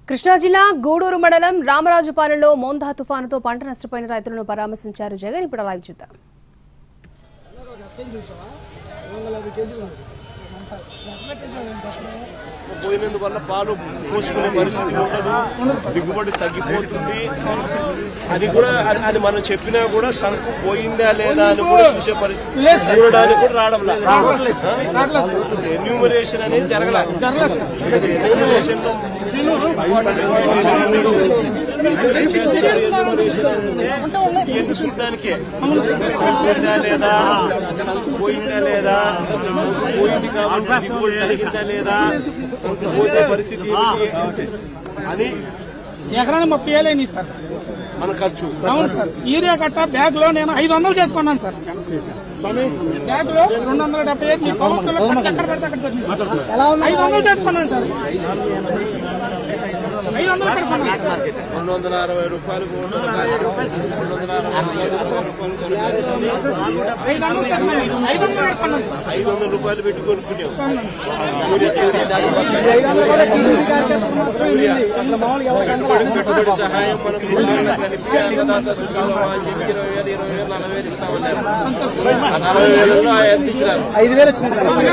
కృష్ణా జిల్లా గూడూరు మండలం రామరాజుపాలెంలో మోందా తుఫానుతో పంట నష్టపోయిన రైతులను పరామర్శించారు జగన్. ఇప్పుడు లైవ్ చూద్దాం. పోయినందువల్ల పాలు పోసుకునే పరిస్థితి ఉండదు, దిగుబడి తగ్గిపోతుంది. అది కూడా అది మనం చెప్పినా కూడా సంకు పోయిందా లేదా అని కూడా చూసే పరిస్థితి చూడడానికి కూడా రావడం లేదు. ఎన్యూమరేషన్ అనేది జరగలేదు. ఎన్ని చూడడానికే పోయిందా లేదా, సంకు పోయిందా లేదా, సంకు పోయింది కాబట్టి దిగుబడి తగ్గిందా లేదా, సంకు పోతే పరిస్థితి అని ఎకరానికి 30,000 అయింది సార్ మన ఖర్చు. అవును సార్. యూరియా కట్ట బ్యాగ్ లో నేను 500 చేసుకున్నాను సార్. బ్యాగ్ లో 275 ఎక్కడ పెడితే అక్కడ 500 చేసుకున్నాను సార్. 500 260 రూపాయలు 500 రూపాయలు పెట్టి కొనుక్కున్నాం. పెట్టుబడి సహాయం మనకు 20,000 ఇస్తామన్నారు. 40,000 ఎంత ఇచ్చినారు? 5,000 ఇస్తామని చెప్పి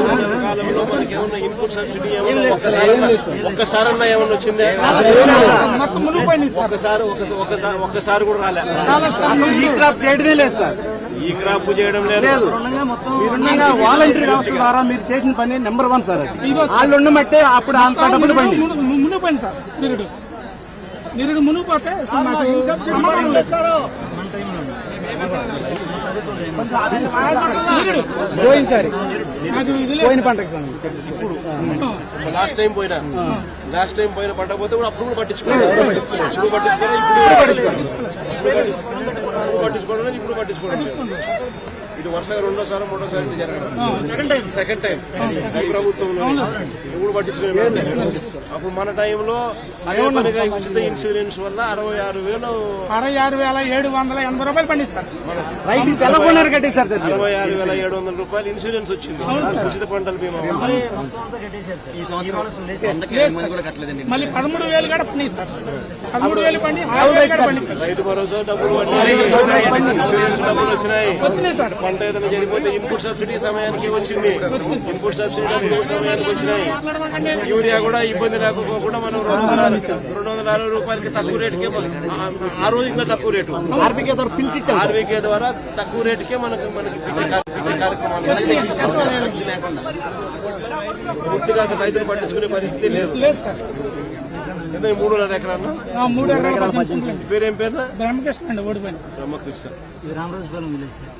5,000 కాలంలో మనకి ఏమన్నా ఇన్పుట్ సబ్సిడీ ఒక్కసారన్నా ఏమన్నా వచ్చిందే? ఒక్కసారి కూడా రాలేదు. ఈ క్రాప్ చేయడమే లేదు సార్. ఈ క్రాప్ చేయడం లేదు. వాలంటీర్ వ్యవస్థ ద్వారా మీరు చేసిన పని నెంబర్ 1 సార్. వాళ్ళు ఉండమంటే అప్పుడు అంత డబ్బులు పండి మునిగిపోయింది సార్. నిరుడు మునిగిపోతే సమాధానం లేదు సార్. పోయిన పంటకి సార్. ఇప్పుడు లాస్ట్ టైం పోయిన పంట పోతే కూడా అప్పుడు కూడా పట్టించుకోవడం ఇప్పుడు పట్టించుకోవడం. ఇది వరుసగా 2వ సారి 3వ సారి జరగడం సెకండ్ టైం ఈ ప్రభుత్వంలో ఇప్పుడు పట్టించుకునే. అప్పుడు మన టైంలో ఉచిత ఇన్సూరెన్స్ వల్ల 66,780 రూపాయలు పండిస్తారు. 66,700 రూపాయలు ఇన్సూరెన్స్ వచ్చింది ఉచిత పంటల బీమా. మళ్ళీ 13,000 కూడా పండి సార్. 13,000 పండి రైతు భరోసా డబ్బులు ఇన్సూరెన్స్ డబ్బులు వచ్చినాయి సార్. పంట ఏదైనా జరిగిపోతే ఇన్పుట్ సబ్సిడీ సమయానికి వచ్చింది. ఇన్పుట్ సబ్సిడీ డబ్బులు సమయానికి వచ్చినాయి. యూరియా కూడా ఇబ్బంది లేకపోకుండా మనం 260 రూపాయలకి తక్కువ రేటుకే, ఆ రోజు ఇంకా తక్కువ రేటు ఆర్బీకే ద్వారా తక్కువ రేటుకే మనకి పిచ్చే కార్యక్రమాలు పూర్తిగా రైతులు పట్టించుకునే పరిస్థితి లేదు. 3.5 ఎకరాలు 3 ఎకరాలు. పేరేం పేరు? బ్రహ్మకృష్ణ అండి. ఓడిపోయింది బ్రహ్మకృష్ణ. Ramarajupalem village sir.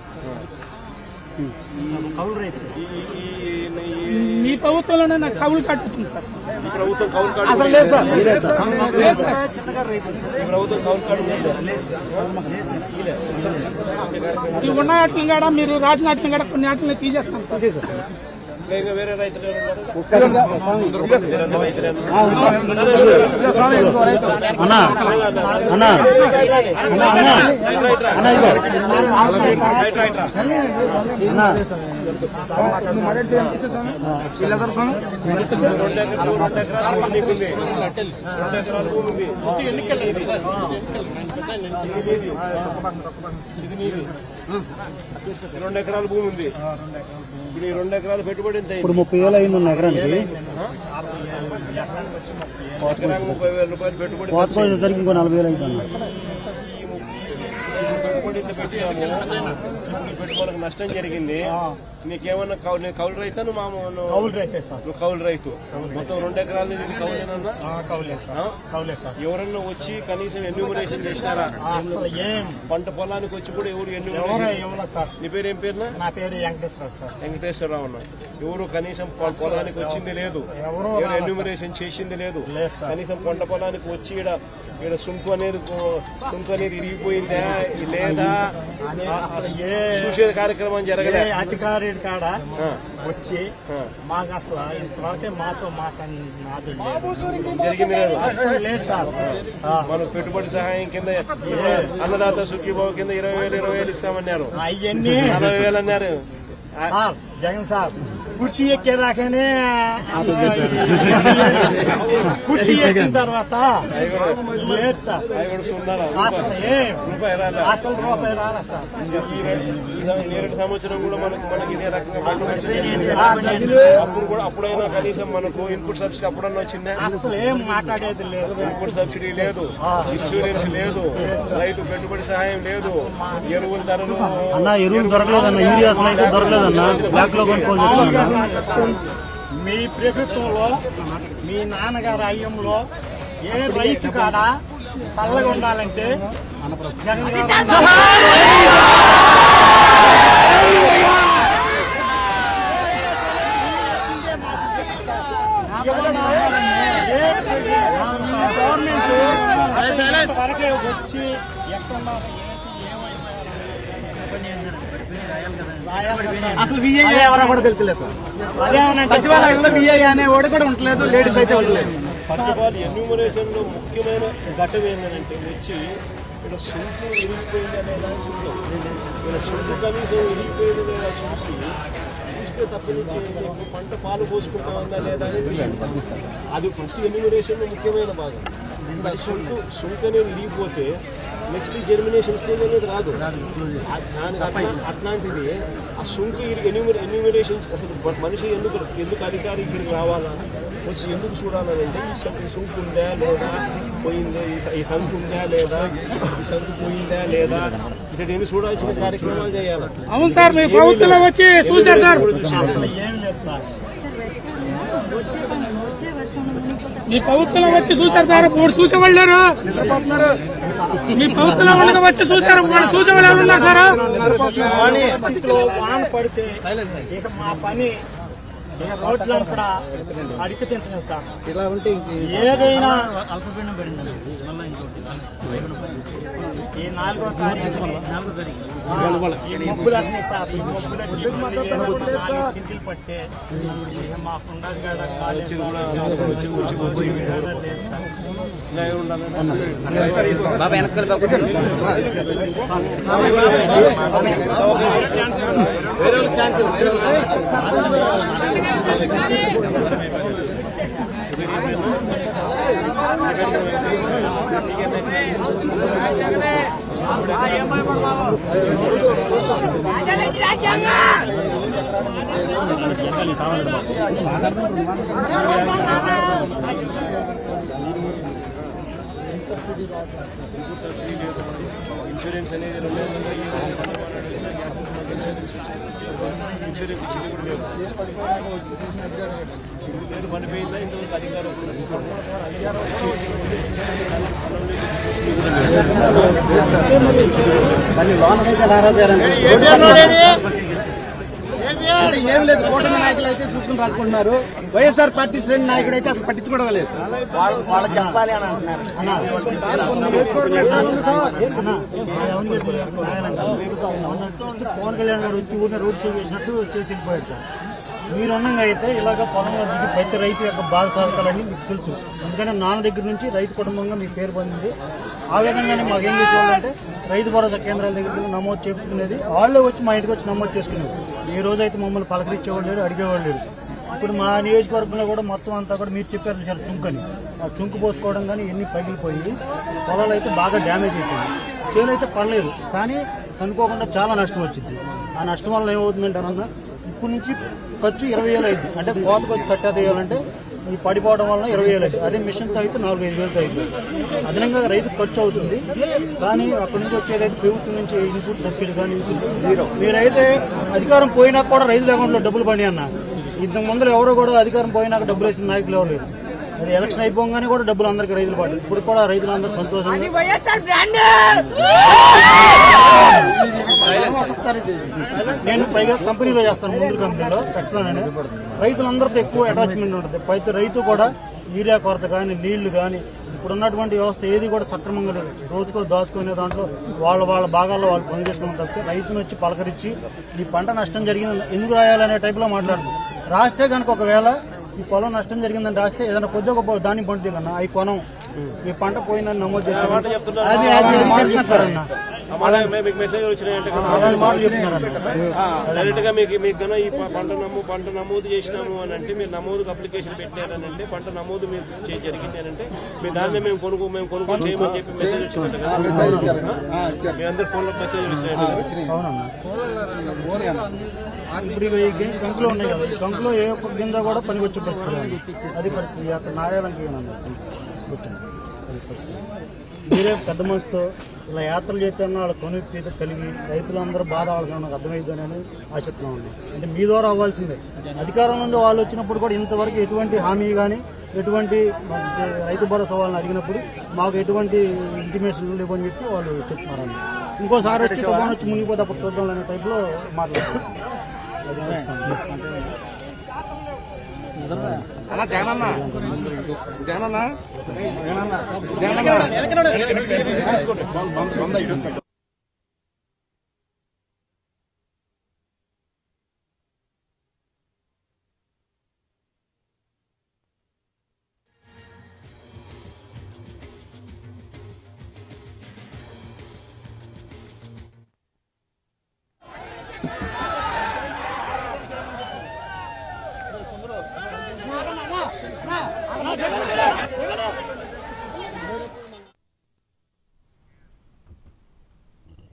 మీ ప్రభుత్వంలోనే నాకు కౌలు కార్డు వచ్చింది సార్. ఈ ప్రభుత్వం కౌలు కార్డు లేదు సార్. ప్రభుత్వం కౌలు కార్డు ఈ ఉన్న వాటిని కూడా మీరు రాసిన వాటిని కూడా కొన్ని వాటిని తీసేస్తాం సార్. వేరే రైతులు రెండు ఎకరాల భూమి ఉంది. ఇది 2 ఎకరాలు పెట్టుబడి ఎంత? ఇప్పుడు 30,000 అయింది ఉన్న ఎకరానికి. ఎకరానికి 30,000 రూపాయలు పెట్టుబడి. కోత జరిగి ఇంకో 40,000 అవుతుంది. పెట్టుబడి పెట్టుబడికి నష్టం జరిగింది. నీకేమన్నా కౌలు రైతా? నువ్వు కౌలు రైతు. మొత్తం 2 ఎకరాలు కౌలేనన్నా? ఎవరన్నా వచ్చి కనీసం ఎన్యూమరేషన్ చేసినారా? పంట పొలానికి వచ్చి కూడా ఎవరు ఎన్యూమరేషన్? నీ పేరు ఏం పేరు? నా పేరు వెంకటేశ్వరరావు అన్న. ఎవరు కనీసం పొలానికి వచ్చింది లేదు, ఎవరు ఎన్యూమరేషన్ చేసింది లేదు. కనీసం పంట పొలానికి వచ్చి ఇక్కడ సుంకు అనేది ఇరిగిపోయిందా లేదా చూసే కార్యక్రమం జరగలేదు. అధికారి కాడ వచ్చి మాకు అసలు ఇంతవరకే మాతో జరిగింది లేదు. లేదు సార్. మనకు పెట్టుబడి సహాయం కింద అన్నదాత సుఖీభావ కింద 20,000 ఇస్తామన్నారు. అవన్నీ 40,000 అన్నారు. జగన్ సార్ కుర్చీ ఎక్కేదాకానే కుర్చీ ఎక్కిన తర్వాత లేదు సార్ అసలు రూపాయి రాలా సార్. 2 సంవత్సరం కూడా మనకి ఇదే రకంగా అప్పుడైనా కనీసం మనకు ఇన్పుట్ సబ్సిడీ అప్పుడన్నా వచ్చిందా? అసలు ఏం మాట్లాడేది లేదు. ఇన్పుట్ సబ్సిడీ లేదు, ఇన్సూరెన్స్ లేదు, రైతు పెట్టుబడి సహాయం లేదు, ఎరువుల ధరలు ఎరువులు దొరకలేదన్న, యూరియా అయితే దొరకలేదన్న, బ్లాక్ లో కొనుక్కోవచ్చు. మీ ప్రభుత్వంలో మీ నాన్నగారి అయ్యంలో ఏ రైతు కాడ చల్లగా ఉండాలంటే జగన్ గవర్నమెంట్ వరకే వచ్చి ఎక్కడున్నారు అసలు విఐ ఎవరో కూడా తెలుపులేదు సార్. సచివాలయంలో విఐ అనేవాడు కూడా ఉండలేదు, లేడీస్ అయితే ఉండలేదు. ఫస్ట్ ఆఫ్ ఆల్ ఎన్యూమరేషన్ లో ముఖ్యమైన ఘట్టం ఏంటంటే వచ్చి ఇక్కడ సుంకు ఇరిగిపోయింది లేదా సుంకు కనీసం ఇరిగిపోయింది లేదా చూస్తే తప్ప నుంచి పంట పాలు పోసుకుంటా లేదా అనేది అది ఫస్ట్ ఎన్యూమరేషన్ లో ముఖ్యమైన భాగం. సుంకు అనేది ఇరిగిపోతే నెక్స్ట్ జర్మినేషన్ స్టేజ్ అనేది రాదు. అట్లాంటిది ఆ సుంకు ఎన్యూమరేషన్ అసలు మనిషి ఎందుకు అధికారి ఇక్కడికి రావాలా, వచ్చి ఎందుకు చూడాలని అంటే ఈ సుంకు ఉందా లేదా, పోయిందా, ఈ సంకు ఉందా లేదా, ఈ సంకు పోయిందా లేదా, ఇటు ఏమి చూడాల్సిన కార్యక్రమాలు చేయాలి. అవును సార్, మీ ప్రభుత్వంలో వచ్చి చూశారు సార్. ఏం లేదు సార్, మీ ప్రభుత్వంలో వచ్చి చూశారు సార్. ఇప్పుడు చూసేవాళ్ళు లేరు. మీ ప్రభుత్వంలో ఉండగా వచ్చి చూశారు, చూసేవాళ్ళు ఎవరు ఉన్నారు సార్? వాన పడితే ఇక మా పని రోడ్లను కూడా అడిగి తింటున్నాం సార్. ఇలా ఉంటే ఏదైనా ఈ 4వ తారీఖు ఈ మబ్బులన్నీ సార్, ఈ మబ్బులన్నీ 4 సింగిల్ పట్టే మాకు ఉండదు కదా కాలేజ్ ఇన్సూరెన్స్ అనేది ఇన్సూరెన్స్ ఇచ్చింది కూడా లేదు పడిపోయిందా ఇంతవరకు అధికారం ఏం లేదు. కూటమి నాయకులు అయితే చూసుకుని రాసుకుంటున్నారు. వైఎస్ఆర్ పార్టీ శ్రేణి నాయకుడు అయితే అసలు పట్టించుకోవడం లేదు. వాళ్ళు చెప్పాలి అని అంటున్నారు. పవన్ కళ్యాణ్ గారు వచ్చి ఊరిని రోడ్ షో చేసినట్టు చేసి వెళ్ళిపోయారు సార్. మీరు అన్నంగా అయితే ఇలాగ పొలంలో దిగి ప్రతి రైతు యొక్క బాధ సాధకాలని మీకు తెలుసు. అందుకని నాన్న దగ్గర నుంచి రైతు కుటుంబంగా మీ పేరు పొందింది. ఆ విధంగానే మాకు ఏం చేసేవాళ్ళంటే రైతు భరోసా కేంద్రాల దగ్గర నమోదు చేసుకునేది. వాళ్ళే వచ్చి మా ఇంటికి వచ్చి నమోదు చేసుకునేది. ఈ రోజు అయితే మమ్మల్ని పలకరించేవాళ్ళు లేరు, అడిగేవాళ్ళు లేరు. ఇప్పుడు మా నియోజకవర్గంలో కూడా మొత్తం అంతా కూడా మీరు చెప్పారు చాలా చుంకని, ఆ చుంకు పోసుకోవడం కానీ ఎన్ని పగిలిపోయి పొలాలు అయితే బాగా డ్యామేజ్ అయిపోయింది. చేను అయితే పడలేదు, కానీ అనుకోకుండా చాలా నష్టం వచ్చింది. ఆ నష్టం వల్ల ఏమవుతుందంటే అన్న ఇప్పుడు నుంచి ఖర్చు 20,000 అయింది. అంటే కోతకు వచ్చి కట్టేయాలంటే ఈ పడిపోవడం వల్ల 20,000 అయింది. అదే మిషన్తో అయితే 4-5 వేలతో అయిపోయింది. అదనంగా రైతుకు ఖర్చు అవుతుంది. కానీ అక్కడి నుంచి వచ్చేదైతే ప్రభుత్వం నుంచి ఇన్పుట్ సబ్సిడీ కానీ మీరైతే అధికారం పోయినా కూడా రైతుల అకౌంట్లో డబ్బులు పడి అన్న. ఇంతకు ముందు ఎవరో కూడా అధికారం పోయినాక డబ్బులు వేసిన నాయకులు ఎవరు లేరు. అది ఎలక్షన్ అయిపోగానే కూడా డబ్బులు అందరికి రైతులు పడ్డాయి. ఇప్పుడు కూడా రైతులందరూ సంతోషంగా నేను పైగా కంపెనీలో చేస్తాను, ముందు కంపెనీలో ఖచ్చితంగానే రైతులందరితో ఎక్కువ అటాచ్మెంట్ ఉంటుంది. ప్రతి రైతు కూడా యూరియా కొరత కానీ నీళ్లు కానీ ఇప్పుడున్నటువంటి వ్యవస్థ ఏది కూడా సక్రమంగా లేదు. దాచుకునే దాంట్లో వాళ్ళ భాగాల్లో వాళ్ళు పని చేసుకుని తప్పితే రైతును వచ్చి పలకరించి ఈ పంట నష్టం జరిగింది ఎందుకు రాయాలనే టైప్లో మాట్లాడుతుంది. రాస్తే కనుక ఒకవేళ ఈ పొలం నష్టం జరిగిందని రాస్తే ఏదైనా కొద్దిగా దాన్ని పండుతుంది కన్నా అవి కొనం, మీ పంట పోయిందని నమోదు చేస్తారన్న. మీకు మెసేజ్ వచ్చినాయంటే అలాంటి మాటలు చెప్తున్నారన్న. డైరెక్ట్ గా మీకు కన్నా ఈ పంట నమోదు చేసినాము అని అంటే మీరు నమోదుకు అప్లికేషన్ పెట్టినారని అంటే పంట నమోదు మీరు జరిగింది అని అంటే మీ దాన్ని మేము కొనుగోలు చేయమని చెప్పి మెసేజ్ వచ్చినట్టు కదా మీ అందరు ఫోన్ లో మెసేజ్ వచ్చినాయి. అవునన్నా. ఇప్పుడు ఈ కంకులో ఉన్నాయి కదా, ఈ కంకులో ఏ ఒక్క గింజ కూడా పనికి వచ్చే పరిస్థితి లేదు. అది పరిస్థితి అక్కడ నారాయణకి మీరే పెద్ద మనసుతో ఇలా యాత్రలు చేస్తున్నా వాళ్ళ కొనుక్కి కలిగి రైతులందరూ బాధ వాళ్ళకి నాకు అర్థమైందని అని ఆశిస్తున్నాం అండి. అంటే మీ ద్వారా అవ్వాల్సిందే. అధికారం నుండి వాళ్ళు వచ్చినప్పుడు కూడా ఇంతవరకు ఎటువంటి హామీ కానీ ఎటువంటి రైతు భరోసా వాళ్ళని అడిగినప్పుడు మాకు ఎటువంటి ఇంటిమేషన్ లేవని చెప్పి వాళ్ళు చెప్తున్నారండి. ఇంకోసారి వచ్చి తుఫాన్ వచ్చి మునిగిపోతే అప్పుడు చూద్దాం అనే టైప్లో మాట్లాడుతున్నారు.